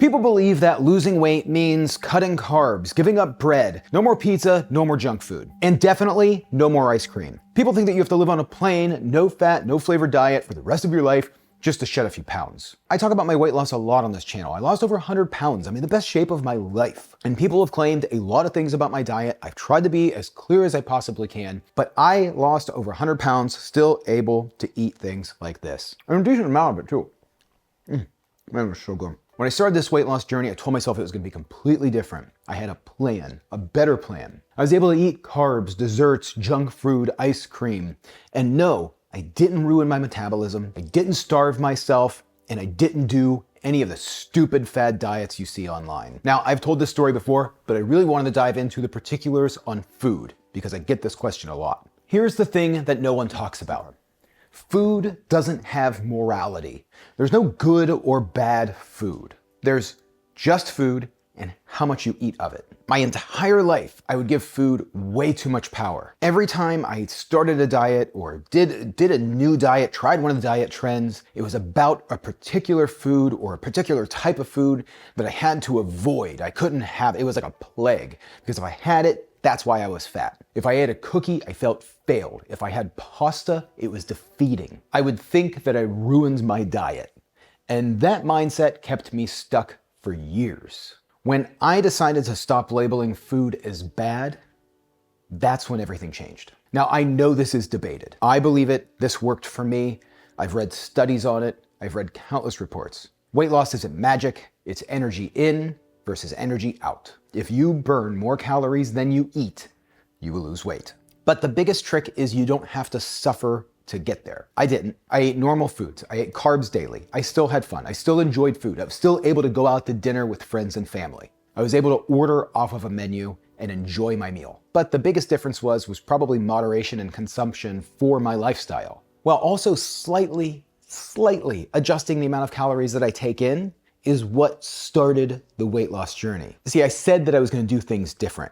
People believe that losing weight means cutting carbs, giving up bread, no more pizza, no more junk food, and definitely no more ice cream. People think that you have to live on a plain, no fat, no flavor diet for the rest of your life just to shed a few pounds. I talk about my weight loss a lot on this channel. I lost over 100 pounds. I'm in the best shape of my life. And people have claimed a lot of things about my diet. I've tried to be as clear as I possibly can, but I lost over 100 pounds, still able to eat things like this. And a decent amount of it too. Man, it was so good. When I started this weight loss journey, I told myself it was gonna be completely different. I had a plan, a better plan. I was able to eat carbs, desserts, junk food, ice cream. And no, I didn't ruin my metabolism, I didn't starve myself, and I didn't do any of the stupid fad diets you see online. Now, I've told this story before, but I really wanted to dive into the particulars on food because I get this question a lot. Here's the thing that no one talks about. Food doesn't have morality. There's no good or bad food. There's just food and how much you eat of it. My entire life, I would give food way too much power. Every time I started a diet or did a new diet, tried one of the diet trends, it was about a particular food or a particular type of food that I had to avoid. I couldn't have it. It was like a plague because if I had it, that's why I was fat. If I ate a cookie, I felt failed. If I had pasta, it was defeating. I would think that I ruined my diet. And that mindset kept me stuck for years. When I decided to stop labeling food as bad, that's when everything changed. Now, I know this is debated. I believe it. This worked for me. I've read studies on it. I've read countless reports. Weight loss isn't magic. It's energy in versus energy out. If you burn more calories than you eat, you will lose weight. But the biggest trick is you don't have to suffer to get there. I didn't. I ate normal foods. I ate carbs daily. I still had fun. I still enjoyed food. I was still able to go out to dinner with friends and family. I was able to order off of a menu and enjoy my meal. But the biggest difference was probably moderation and consumption for my lifestyle, while also slightly adjusting the amount of calories that I take in is what started the weight loss journey. See, I said that I was going to do things different.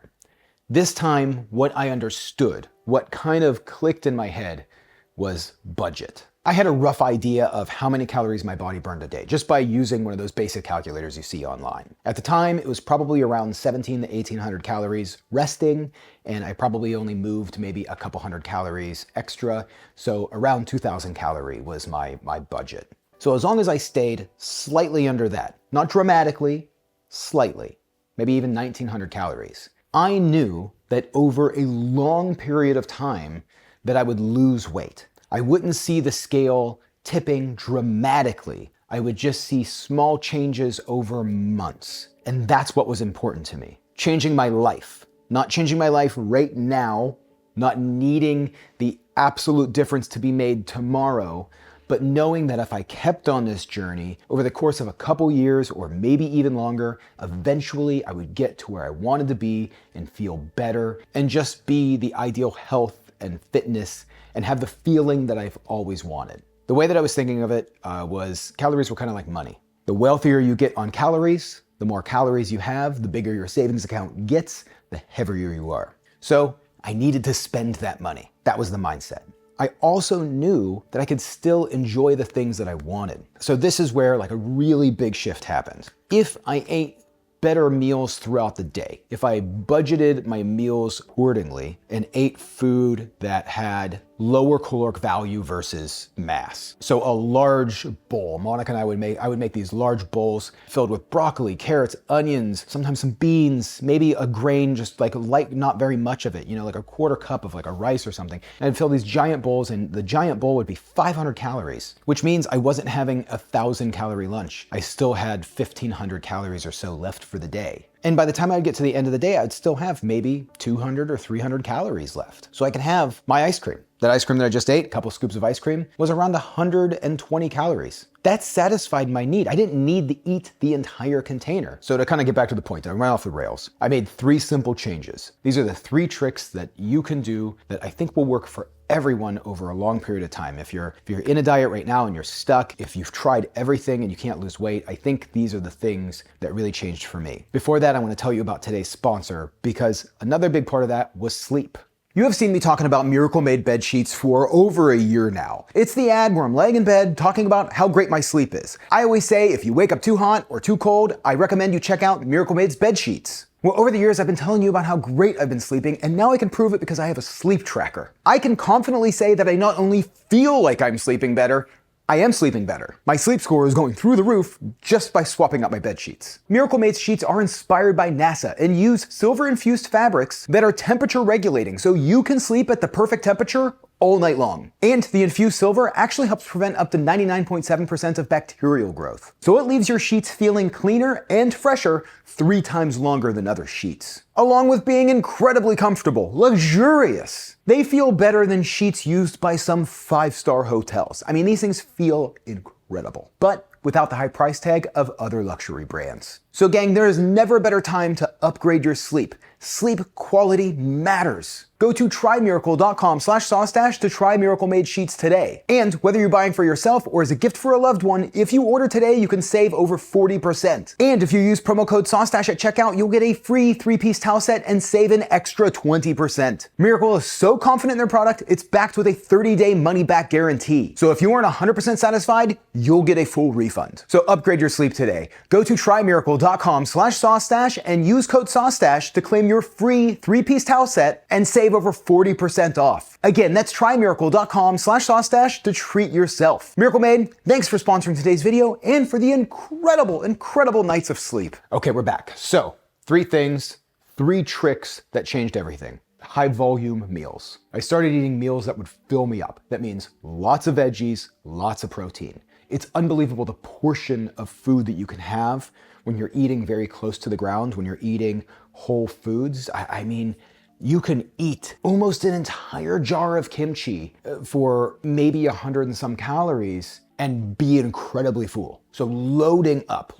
This time, what I understood, what kind of clicked in my head was budget. I had a rough idea of how many calories my body burned a day just by using one of those basic calculators you see online. At the time, it was probably around 1700 to 1800 calories resting, and I probably only moved maybe a couple hundred calories extra, so around 2000 calorie was my budget. So as long as I stayed slightly under that, not dramatically, slightly, maybe even 1900 calories, I knew that over a long period of time that I would lose weight. I wouldn't see the scale tipping dramatically. I would just see small changes over months. And that's what was important to me. Changing my life. Not changing my life right now, not needing the absolute difference to be made tomorrow, but knowing that if I kept on this journey over the course of a couple years or maybe even longer, eventually I would get to where I wanted to be and feel better and just be the ideal health and fitness and have the feeling that I've always wanted. The way that I was thinking of it was calories were kind of like money. The wealthier you get on calories, the more calories you have, the bigger your savings account gets, the heavier you are. So I needed to spend that money. That was the mindset. I also knew that I could still enjoy the things that I wanted. So this is where like a really big shift happened. If I ate better meals throughout the day, if I budgeted my meals accordingly and ate food that had lower caloric value versus mass. So a large bowl, Monica and I would make these large bowls filled with broccoli, carrots, onions, sometimes some beans, maybe a grain, just like not very much of it, like a quarter cup of like a rice or something. And I'd fill these giant bowls and the giant bowl would be 500 calories, which means I wasn't having 1,000 calorie lunch. I still had 1,500 calories or so left for the day. And by the time I'd get to the end of the day, I'd still have maybe 200 or 300 calories left. So I could have my ice cream. That ice cream that I just ate, a couple scoops of ice cream, was around 120 calories. That satisfied my need. I didn't need to eat the entire container. So to kind of get back to the point, I ran off the rails. I made 3 simple changes. These are the 3 tricks that you can do that I think will work for everyone over a long period of time. If you're in a diet right now and you're stuck, if you've tried everything and you can't lose weight, I think these are the things that really changed for me. Before that, I want to tell you about today's sponsor because another big part of that was sleep. You have seen me talking about Miracle Made bed sheets for over a year now. It's the ad where I'm laying in bed talking about how great my sleep is. I always say if you wake up too hot or too cold, I recommend you check out Miracle Made's bed sheets. Well, over the years, I've been telling you about how great I've been sleeping, and now I can prove it because I have a sleep tracker. I can confidently say that I not only feel like I'm sleeping better, I am sleeping better. My sleep score is going through the roof just by swapping out my bed sheets. Miracle Made sheets are inspired by NASA and use silver-infused fabrics that are temperature regulating, so you can sleep at the perfect temperature all night long. And the infused silver actually helps prevent up to 99.7% of bacterial growth. So it leaves your sheets feeling cleaner and fresher 3 times longer than other sheets. Along with being incredibly comfortable, luxurious. They feel better than sheets used by some 5-star hotels. I mean, these things feel incredible, but without the high price tag of other luxury brands. So gang, there is never a better time to upgrade your sleep. Sleep quality matters. Go to trymiracle.com/SauceStache to try Miracle Made sheets today. And whether you're buying for yourself or as a gift for a loved one, if you order today, you can save over 40%. And if you use promo code SauceStache at checkout, you'll get a free 3-piece towel set and save an extra 20%. Miracle is so confident in their product, it's backed with a 30-day money-back guarantee. So if you aren't 100% satisfied, you'll get a full refund. So upgrade your sleep today. Go to trymiracle.com/SauceStache and use code SauceStache to claim your free 3-piece towel set and save over 40% off. Again, that's trymiracle.com/SauceStache to treat yourself. Miracle Made, thanks for sponsoring today's video and for the incredible nights of sleep. Okay, we're back. So, 3 things, 3 tricks that changed everything. High volume meals. I started eating meals that would fill me up. That means lots of veggies, lots of protein. It's unbelievable the portion of food that you can have when you're eating very close to the ground, when you're eating whole foods. I mean, you can eat almost an entire jar of kimchi for maybe 100 and some calories and be incredibly full. So loading up,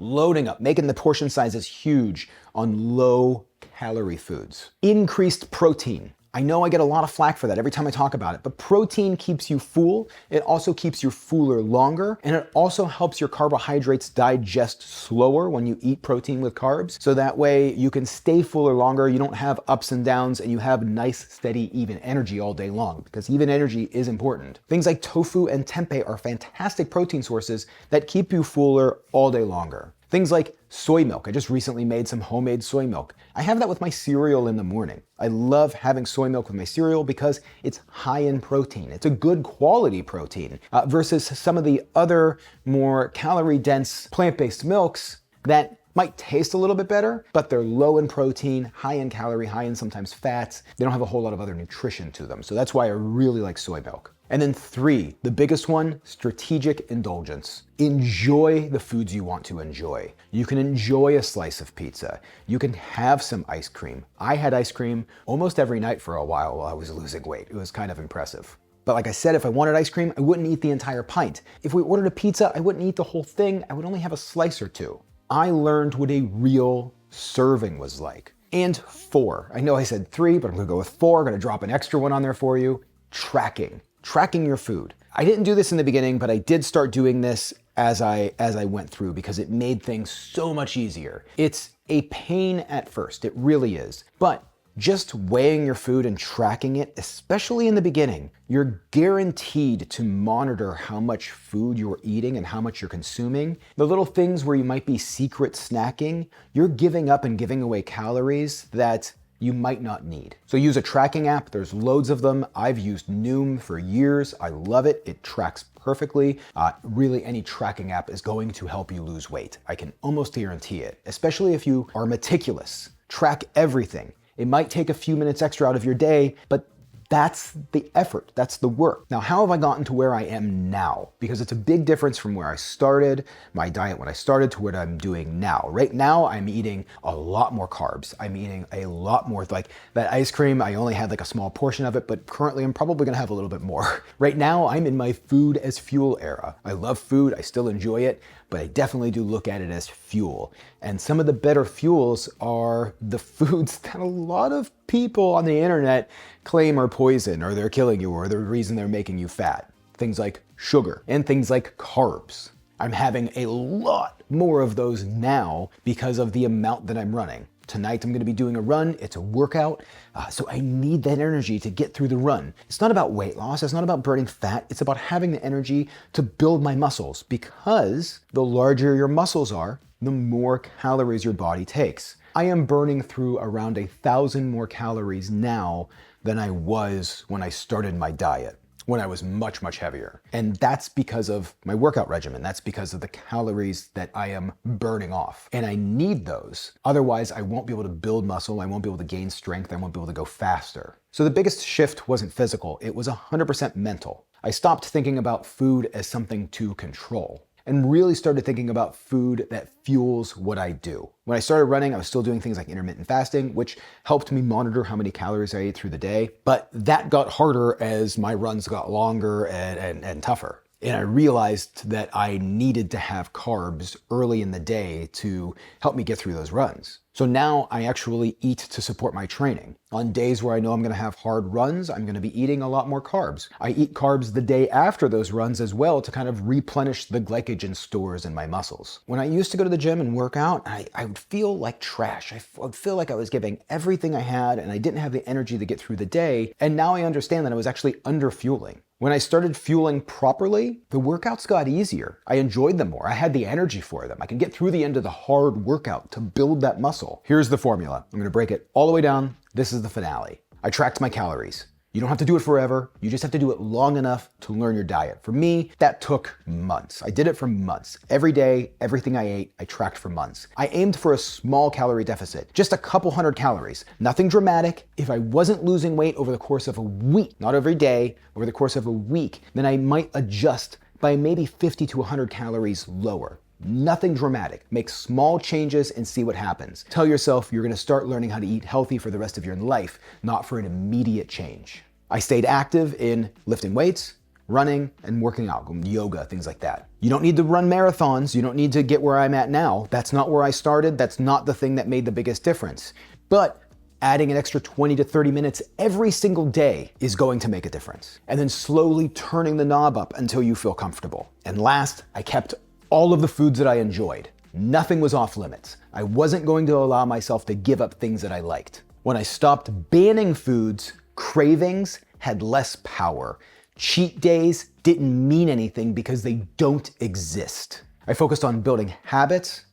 making the portion sizes huge on low calorie foods. Increased protein. I know I get a lot of flack for that every time I talk about it, but protein keeps you full. It also keeps you fuller longer, and it also helps your carbohydrates digest slower when you eat protein with carbs. So that way you can stay fuller longer, you don't have ups and downs, and you have nice, steady, even energy all day long, because even energy is important. Things like tofu and tempeh are fantastic protein sources that keep you fuller all day longer. Things like soy milk. I just recently made some homemade soy milk. I have that with my cereal in the morning. I love having soy milk with my cereal because it's high in protein. It's a good quality protein versus some of the other more calorie-dense plant-based milks that might taste a little bit better, but they're low in protein, high in calorie, high in sometimes fats. They don't have a whole lot of other nutrition to them. So that's why I really like soy milk. And then 3, the biggest one, strategic indulgence. Enjoy the foods you want to enjoy. You can enjoy a slice of pizza. You can have some ice cream. I had ice cream almost every night for a while I was losing weight. It was kind of impressive. But like I said, if I wanted ice cream, I wouldn't eat the entire pint. If we ordered a pizza, I wouldn't eat the whole thing. I would only have a slice or 2. I learned what a real serving was like. And 4, I know I said 3, but I'm gonna go with 4. I'm gonna drop an extra one on there for you. Tracking your food. I didn't do this in the beginning, but I did start doing this as I went through because it made things so much easier. It's a pain at first, it really is. But just weighing your food and tracking it, especially in the beginning, you're guaranteed to monitor how much food you're eating and how much you're consuming. The little things where you might be secret snacking, you're giving up and giving away calories that you might not need. So use a tracking app. There's loads of them. I've used Noom for years. I love it. It tracks perfectly. Really, any tracking app is going to help you lose weight. I can almost guarantee it, especially if you are meticulous. Track everything. It might take a few minutes extra out of your day, but that's the effort, that's the work. Now, how have I gotten to where I am now? Because it's a big difference from where I started, my diet when I started, to what I'm doing now. Right now, I'm eating a lot more carbs. I'm eating a lot more, like that ice cream, I only had like a small portion of it, but currently I'm probably gonna have a little bit more. Right now, I'm in my food as fuel era. I love food, I still enjoy it, but I definitely do look at it as fuel. And some of the better fuels are the foods that a lot of people on the internet claim are poison, or they're killing you, or the reason they're making you fat. Things like sugar and things like carbs. I'm having a lot more of those now because of the amount that I'm running. Tonight I'm gonna be doing a run, it's a workout, so I need that energy to get through the run. It's not about weight loss, it's not about burning fat, it's about having the energy to build my muscles, because the larger your muscles are, the more calories your body takes. I am burning through around 1,000 more calories now than I was when I started my diet, when I was much, much heavier. And that's because of my workout regimen. That's because of the calories that I am burning off. And I need those. Otherwise, I won't be able to build muscle. I won't be able to gain strength. I won't be able to go faster. So the biggest shift wasn't physical. It was 100% mental. I stopped thinking about food as something to control and really started thinking about food that fuels what I do. When I started running, I was still doing things like intermittent fasting, which helped me monitor how many calories I ate through the day. But that got harder as my runs got longer and tougher. And I realized that I needed to have carbs early in the day to help me get through those runs. So now I actually eat to support my training. On days where I know I'm gonna have hard runs, I'm gonna be eating a lot more carbs. I eat carbs the day after those runs as well to kind of replenish the glycogen stores in my muscles. When I used to go to the gym and work out, I would feel like trash. I would feel like I was giving everything I had and I didn't have the energy to get through the day. And now I understand that I was actually under-fueling. When I started fueling properly, the workouts got easier. I enjoyed them more. I had the energy for them. I can get through the end of the hard workout to build that muscle. Here's the formula. I'm gonna break it all the way down. This is the finale. I tracked my calories. You don't have to do it forever. You just have to do it long enough to learn your diet. For me, that took months. I did it for months. Every day, everything I ate, I tracked for months. I aimed for a small calorie deficit, just a couple hundred calories. Nothing dramatic. If I wasn't losing weight over the course of a week, not every day, over the course of a week, then I might adjust by maybe 50 to 100 calories lower. Nothing dramatic. Make small changes and see what happens. Tell yourself you're gonna start learning how to eat healthy for the rest of your life, not for an immediate change. I stayed active in lifting weights, running, and working out, yoga, things like that. You don't need to run marathons. You don't need to get where I'm at now. That's not where I started. That's not the thing that made the biggest difference. But adding an extra 20 to 30 minutes every single day is going to make a difference. And then slowly turning the knob up until you feel comfortable. And last, I kept all of the foods that I enjoyed. Nothing was off limits. I wasn't going to allow myself to give up things that I liked. When I stopped banning foods, cravings had less power. Cheat days didn't mean anything because they don't exist. I focused on building habits,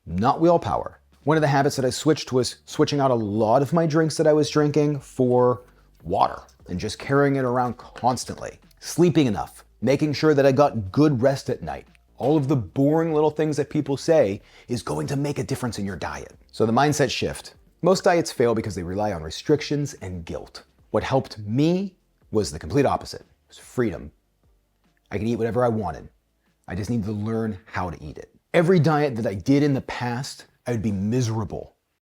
not willpower. One of the habits that I switched was switching out a lot of my drinks that I was drinking for water and just carrying it around constantly. Sleeping enough, making sure that I got good rest at night. All of the boring little things that people say is going to make a difference in your diet. So the mindset shift. Most diets fail because they rely on restrictions and guilt. What helped me was the complete opposite. It was freedom. I could eat whatever I wanted. I just needed to learn how to eat it. Every diet that I did in the past, I would be miserable